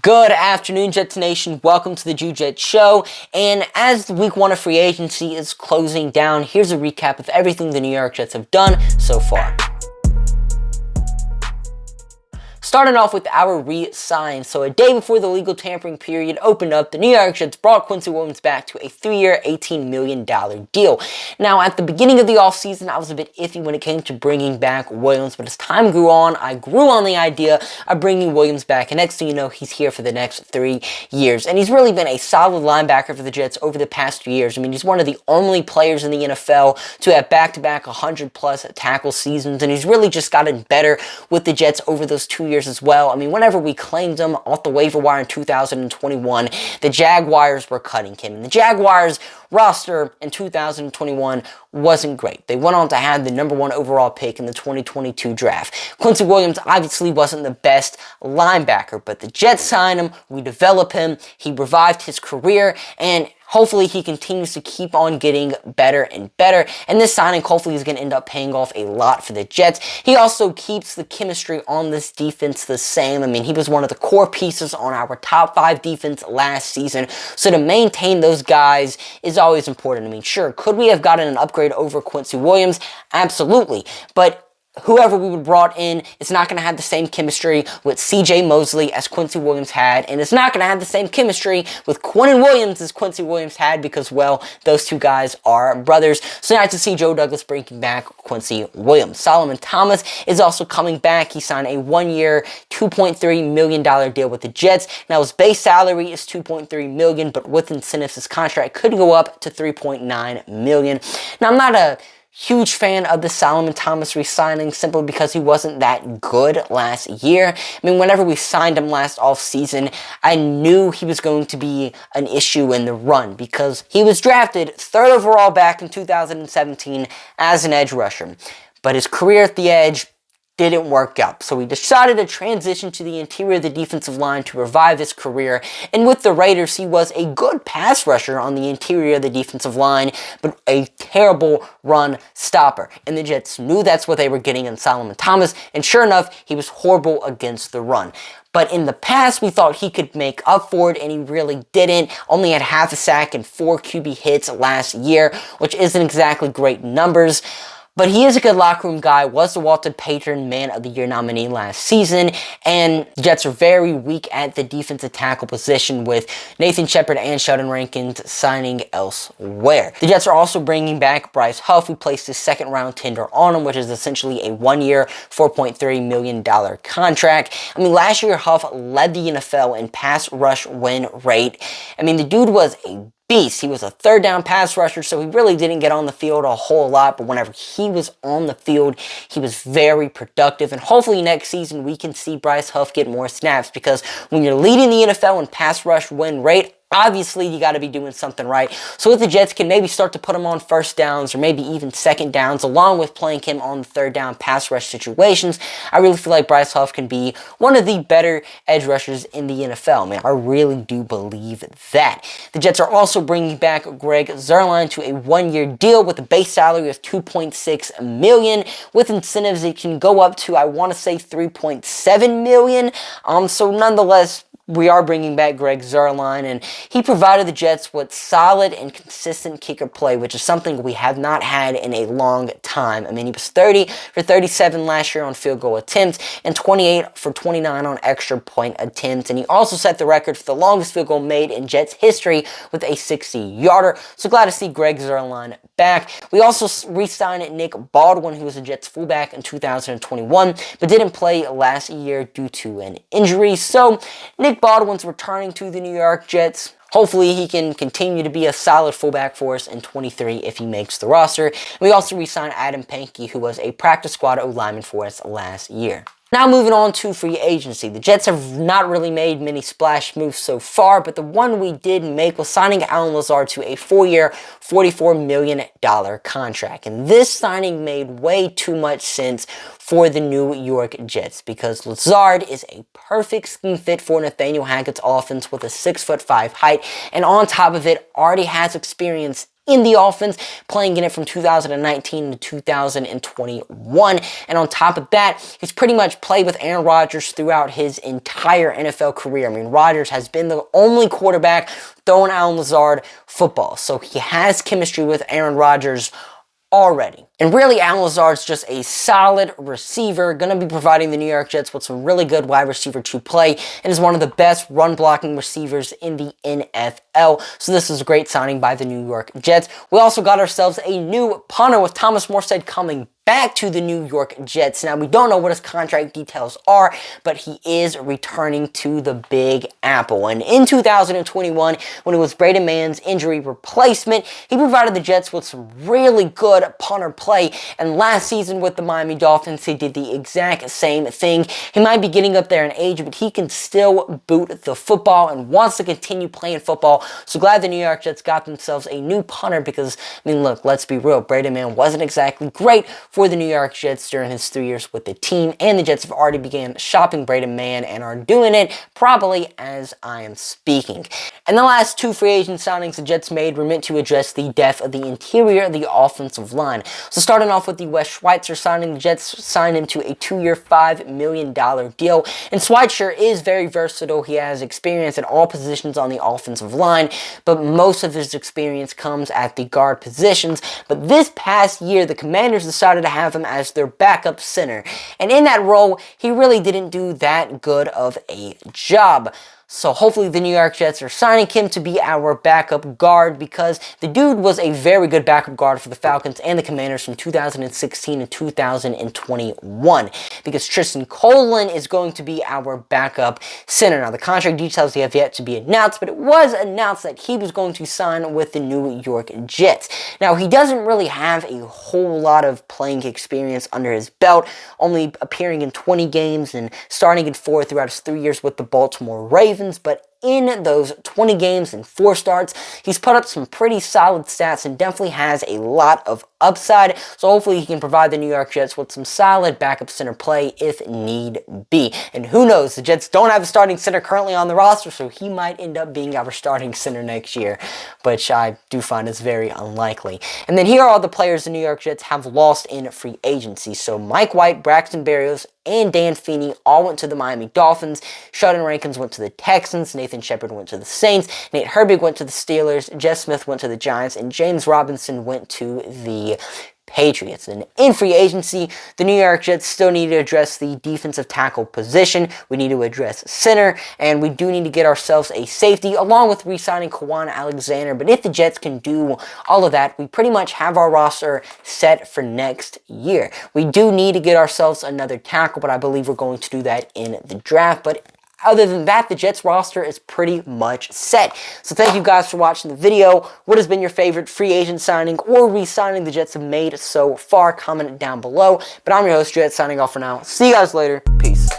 Good afternoon, Jets Nation. Welcome to the Jew Jet Show. And as week one of free agency is closing down, here's a recap of everything the New York Jets have done so far. Starting off with our re-sign. So a day before the legal tampering period opened up, the New York Jets brought Quincy Williams back to a 3-year, $18 million deal. Now, at the beginning of the offseason, I was a bit iffy when it came to bringing back Williams, but as time grew on, I grew on the idea of bringing Williams back, and next thing you know, he's here for the next 3 years. And he's really been a solid linebacker for the Jets over the past 2 years. I mean, he's one of the only players in the NFL to have back-to-back 100-plus tackle seasons, and he's really just gotten better with the Jets over those 2 years as well. I mean, whenever we claimed him off the waiver wire in 2021, the Jaguars were cutting him. And the Jaguars roster in 2021 wasn't great. They went on to have the number 1 overall pick in the 2022 draft. Quincy Williams obviously wasn't the best linebacker, but the Jets signed him, we developed him, he revived his career, and hopefully he continues to keep on getting better and better, and this signing hopefully is going to end up paying off a lot for the Jets. He also keeps the chemistry on this defense the same. I mean, he was one of the core pieces on our top 5 defense last season, so to maintain those guys is always important. I mean, sure, could we have gotten an upgrade over Quincy Williams? Absolutely, but whoever we would brought in is not going to have the same chemistry with C.J. Mosley as Quincy Williams had, and it's not going to have the same chemistry with Quinnen Williams as Quincy Williams had because, well, those two guys are brothers. So nice to see Joe Douglas bringing back Quincy Williams. Solomon Thomas is also coming back. He signed a 1-year, $2.3 million deal with the Jets. Now, his base salary is $2.3 million, but with incentives, his contract could go up to $3.9 million. Now, I'm not a huge fan of the Solomon Thomas re-signing simply because he wasn't that good last year. I mean, whenever we signed him last offseason, I knew he was going to be an issue in the run because he was drafted 3rd overall back in 2017 as an edge rusher. But his career at the edge didn't work out. So he decided to transition to the interior of the defensive line to revive his career. And with the Raiders, he was a good pass rusher on the interior of the defensive line, but a terrible run stopper. And the Jets knew that's what they were getting in Solomon Thomas. And sure enough, he was horrible against the run. But in the past, we thought he could make up for it, and he really didn't. Only had half a sack and 4 QB hits last year, which isn't exactly great numbers. But he is a good locker room guy, was the Walter Payton Man of the Year nominee last season, and the Jets are very weak at the defensive tackle position with Nathan Shepard and Sheldon Rankins signing elsewhere. The Jets are also bringing back Bryce Huff, who placed his 2nd-round tender on him, which is essentially a 1-year, $4.3 million contract. I mean, last year Huff led the NFL in pass rush win rate. I mean, the dude was a beast. He was a 3rd down pass rusher, so he really didn't get on the field a whole lot, but whenever he was on the field, he was very productive, and hopefully next season we can see Bryce Huff get more snaps, because when you're leading the NFL in pass rush win rate, obviously you got to be doing something right. So if the Jets can maybe start to put him on 1st downs or maybe even 2nd downs, along with playing him on the 3rd down pass rush situations, I really feel like Bryce Huff can be one of the better edge rushers in the NFL. Man, I really do believe that. The Jets are also bringing back Greg Zuerlein to a 1-year deal with a base salary of $2.6 million. With incentives, it can go up to, I want to say, $3.7 million. So nonetheless, we are bringing back Greg Zuerlein, and he provided the Jets with solid and consistent kicker play, which is something we have not had in a long time. I mean, he was 30 for 37 last year on field goal attempts and 28 for 29 on extra point attempts, and he also set the record for the longest field goal made in Jets history with a 60-yarder. So glad to see Greg Zuerlein back. We also re-signed Nick Baldwin, who was the Jets fullback in 2021, but didn't play last year due to an injury. So Nick Baldwin's returning to the New York Jets. Hopefully he can continue to be a solid fullback for us in 23 if he makes the roster. We also re-signed Adam Pankey, who was a practice squad O-lineman for us last year. Now moving on to free agency. The Jets have not really made many splash moves so far, but the one we did make was signing Allen Lazard to a 4-year, $44 million contract. And this signing made way too much sense for the New York Jets because Lazard is a perfect scheme fit for Nathaniel Hackett's offense with a 6'5" height, and on top of it, already has experience in the offense, playing in it from 2019 to 2021. And on top of that, he's pretty much played with Aaron Rodgers throughout his entire NFL career. I mean, Rodgers has been the only quarterback throwing Allen Lazard football. So he has chemistry with Aaron Rodgers already. And really, Allen Lazard's just a solid receiver, going to be providing the New York Jets with some really good wide receiver to play, and is one of the best run-blocking receivers in the NFL. So this is a great signing by the New York Jets. We also got ourselves a new punter with Thomas Morstead coming back to the New York Jets. Now, we don't know what his contract details are, but he is returning to the Big Apple. And in 2021, when it was Braden Mann's injury replacement, he provided the Jets with some really good punter play. And last season with the Miami Dolphins, he did the exact same thing. He might be getting up there in age, but he can still boot the football and wants to continue playing football. So glad the New York Jets got themselves a new punter because, I mean, look, let's be real. Braden Mann wasn't exactly great for the New York Jets during his 3 years with the team, and the Jets have already began shopping Braden Mann and are doing it probably as I am speaking. And the last two free agent signings the Jets made were meant to address the depth of the interior of the offensive line. So starting off with the Wes Schweitzer signing, the Jets signed him to a 2-year, $5 million deal. And Schweitzer is very versatile. He has experience at all positions on the offensive line, but most of his experience comes at the guard positions. But this past year, the Commanders decided to have him as their backup center. And in that role, he really didn't do that good of a job. So hopefully the New York Jets are signing him to be our backup guard because the dude was a very good backup guard for the Falcons and the Commanders from 2016 to 2021 because Tristan Colon is going to be our backup center. Now the contract details have yet to be announced, but it was announced that he was going to sign with the New York Jets. Now he doesn't really have a whole lot of playing experience under his belt, only appearing in 20 games and starting in 4 throughout his 3 years with the Baltimore Ravens. But in those 20 games and 4 starts, he's put up some pretty solid stats and definitely has a lot of upside. So hopefully he can provide the New York Jets with some solid backup center play if need be. And who knows, the Jets don't have a starting center currently on the roster, so he might end up being our starting center next year, which I do find is very unlikely. And then here are all the players the New York Jets have lost in free agency. So Mike White, Braxton Berrios, and Dan Feeney all went to the Miami Dolphins. Sheldon Rankins went to the Texans. Nathan Shepard went to the Saints. Nate Herbig went to the Steelers. Jess Smith went to the Giants. And James Robinson went to the Patriots. And in free agency, the New York Jets still need to address the defensive tackle position. We need to address center, and we do need to get ourselves a safety, along with re-signing Kwon Alexander. But if the Jets can do all of that, we pretty much have our roster set for next year. We do need to get ourselves another tackle, but I believe we're going to do that in the draft. But other than that, the Jets roster is pretty much set. So thank you guys for watching the video. What has been your favorite free agent signing or re-signing the Jets have made so far? Comment it down below. But I'm your host, Jet, signing off for now. See you guys later. Peace.